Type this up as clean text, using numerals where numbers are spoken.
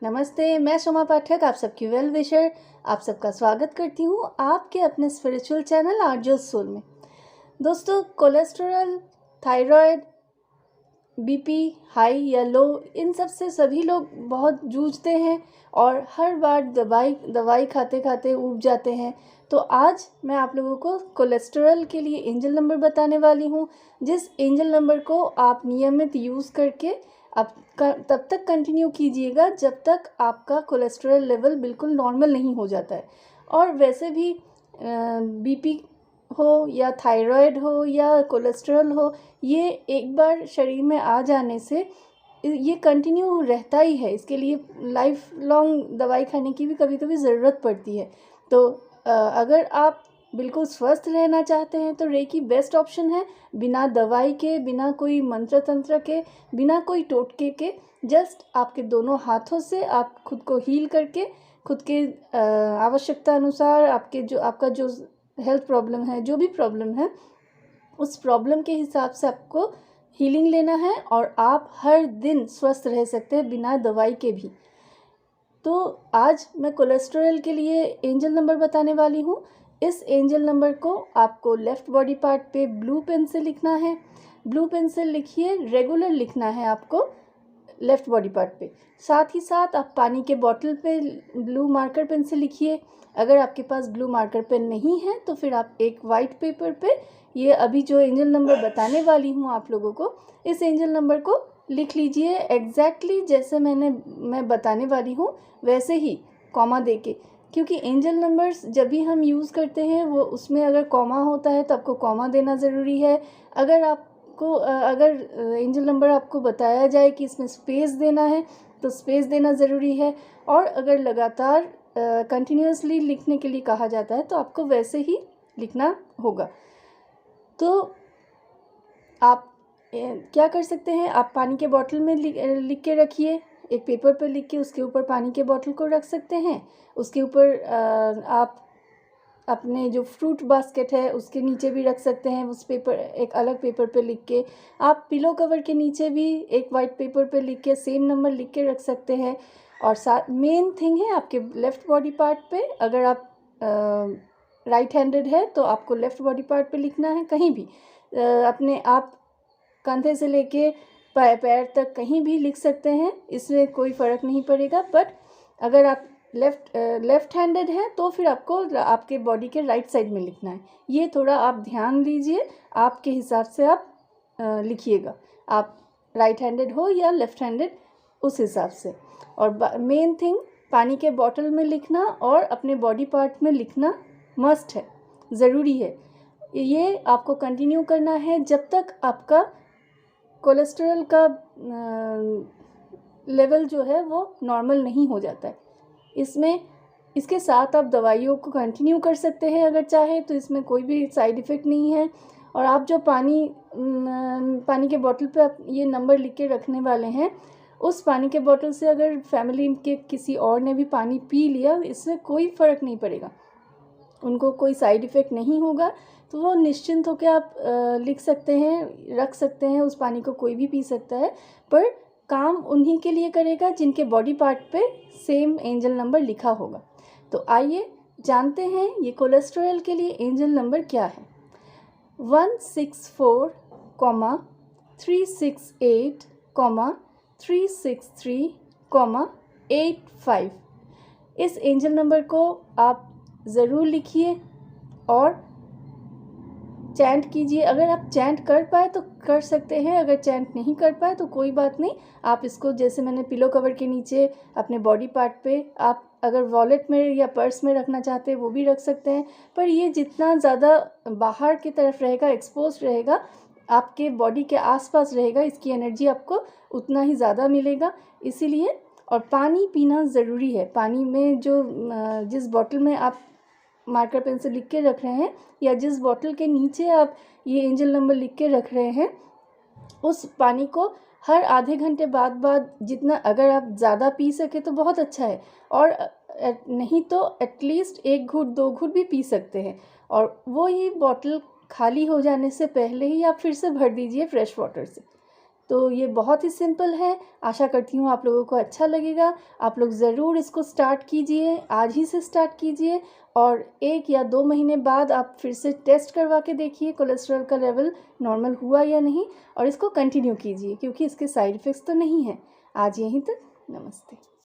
नमस्ते, मैं सोमा पाठक आप सबकी वेल विशर। आप सबका स्वागत करती हूँ आपके अपने स्पिरिचुअल चैनल आर्जोस सोल में। दोस्तों, कोलेस्ट्रॉल, थायराइड, बीपी हाई या लो, इन सब से सभी लोग बहुत जूझते हैं और हर बार दवाई खाते खाते ऊब जाते हैं। तो आज मैं आप लोगों को कोलेस्ट्रॉल के लिए एंजल नंबर बताने वाली हूँ, जिस एंजल नंबर को आप नियमित यूज़ करके तब तक कंटिन्यू कीजिएगा जब तक आपका कोलेस्ट्रॉल लेवल बिल्कुल नॉर्मल नहीं हो जाता है। और वैसे भी बीपी हो या थायराइड हो या कोलेस्ट्रॉल हो, ये एक बार शरीर में आ जाने से ये कंटिन्यू रहता ही है। इसके लिए लाइफ लॉन्ग दवाई खाने की भी कभी कभी ज़रूरत पड़ती है। तो अगर आप बिल्कुल स्वस्थ रहना चाहते हैं तो रेकी बेस्ट ऑप्शन है। बिना दवाई के, बिना कोई मंत्र तंत्र के, बिना कोई टोटके के, जस्ट आपके दोनों हाथों से आप खुद को हील करके खुद के आवश्यकता अनुसार आपका जो हेल्थ प्रॉब्लम है, जो भी प्रॉब्लम है, उस प्रॉब्लम के हिसाब से आपको हीलिंग लेना है और आप हर दिन स्वस्थ रह सकते हैं बिना दवाई के भी। तो आज मैं कोलेस्ट्रॉल के लिए एंजल नंबर बताने वाली हूँ। इस एंजल नंबर को आपको लेफ़्ट बॉडी पार्ट पे ब्लू पेन से लिखना है। ब्लू पेन से लिखिए, रेगुलर लिखना है आपको लेफ़्ट बॉडी पार्ट पे। साथ ही साथ आप पानी के बॉटल पे ब्लू मार्कर पेन से लिखिए। अगर आपके पास ब्लू मार्कर पेन नहीं है तो फिर आप एक वाइट पेपर पे ये अभी जो एंजल नंबर बताने वाली हूँ आप लोगों को, इस एंजल नंबर को लिख लीजिए एग्जैक्टली जैसे मैं बताने वाली हूँ वैसे ही, कॉमा देके। क्योंकि एंजल नंबर्स जब भी हम यूज़ करते हैं वो उसमें अगर कॉमा होता है तो आपको कॉमा देना ज़रूरी है। अगर एंजल नंबर आपको बताया जाए कि इसमें स्पेस देना है तो स्पेस देना ज़रूरी है। और अगर लगातार कंटिन्यूसली लिखने के लिए कहा जाता है तो आपको वैसे ही लिखना होगा। तो आप क्या कर सकते हैं, आप पानी के बॉटल में लिख के रखिए। एक पेपर पर लिख के उसके ऊपर पानी के बॉटल को रख सकते हैं। उसके ऊपर आप अपने जो फ्रूट बास्केट है उसके नीचे भी रख सकते हैं। उस पेपर, एक अलग पेपर पे लिख के आप पिलो कवर के नीचे भी एक वाइट पेपर पे लिख के सेम नंबर लिख के रख सकते हैं। और साथ मेन थिंग है आपके लेफ़्ट बॉडी पार्ट पे, अगर आप राइट हैंडेड है तो आपको लेफ़्ट बॉडी पार्ट पे लिखना है। कहीं भी अपने आप कंधे से लेके पैर तक कहीं भी लिख सकते हैं, इसमें कोई फ़र्क नहीं पड़ेगा। बट अगर आप लेफ़्ट हैंडेड है तो फिर आपको आपके बॉडी के राइट साइड में लिखना है। ये थोड़ा आप ध्यान दीजिए, आपके हिसाब से आप लिखिएगा, आप राइट हैंडेड हो या लेफ़्ट हैंडेड, उस हिसाब से। और मेन थिंग, पानी के बॉटल में लिखना और अपने बॉडी पार्ट में लिखना मस्ट है, ज़रूरी है। ये आपको कंटिन्यू करना है जब तक आपका कोलेस्ट्रॉल का लेवल जो है वो नॉर्मल नहीं हो जाता है। इसके साथ आप दवाइयों को कंटिन्यू कर सकते हैं अगर चाहे तो, इसमें कोई भी साइड इफ़ेक्ट नहीं है। और आप जो पानी के बॉटल पे आप ये नंबर लिख के रखने वाले हैं, उस पानी के बॉटल से अगर फैमिली के किसी और ने भी पानी पी लिया, इससे कोई फ़र्क नहीं पड़ेगा, उनको कोई साइड इफ़ेक्ट नहीं होगा। तो वो निश्चिंत होकर आप लिख सकते हैं, रख सकते हैं। उस पानी को कोई भी पी सकता है, पर काम उन्हीं के लिए करेगा जिनके बॉडी पार्ट पे सेम एंजल नंबर लिखा होगा। तो आइए जानते हैं ये कोलेस्ट्रॉल के लिए एंजल नंबर क्या है। 164,368,363,85। इस एंजल नंबर को आप ज़रूर लिखिए और चैंट कीजिए। अगर आप चैंट कर पाए तो कर सकते हैं, अगर चैंट नहीं कर पाए तो कोई बात नहीं। आप इसको, जैसे मैंने पिलो कवर के नीचे अपने बॉडी पार्ट पे, आप अगर वॉलेट में या पर्स में रखना चाहते हैं वो भी रख सकते हैं। पर ये जितना ज़्यादा बाहर की तरफ रहेगा, एक्सपोज रहेगा, आपके बॉडी के आसपास रहेगा, इसकी एनर्जी आपको उतना ही ज़्यादा मिलेगा। इसीलिए, और पानी पीना ज़रूरी है। पानी में जिस बॉटल में आप मार्कर पेन से लिख के रख रहे हैं या जिस बॉटल के नीचे आप ये एंजल नंबर लिख के रख रहे हैं, उस पानी को हर आधे घंटे बाद जितना, अगर आप ज़्यादा पी सके तो बहुत अच्छा है, और नहीं तो एटलीस्ट 1 घूंट 2 घूंट भी पी सकते हैं। और वो ही बॉटल खाली हो जाने से पहले ही आप फिर से भर दीजिए फ्रेश वाटर से। तो ये बहुत ही सिंपल है। आशा करती हूँ आप लोगों को अच्छा लगेगा। आप लोग ज़रूर इसको स्टार्ट कीजिए, आज ही से स्टार्ट कीजिए और 1 या 2 महीने बाद आप फिर से टेस्ट करवा के देखिए कोलेस्ट्रॉल का लेवल नॉर्मल हुआ या नहीं, और इसको कंटिन्यू कीजिए क्योंकि इसके साइड इफ़ेक्ट्स तो नहीं हैं। आज यहीं तक, नमस्ते।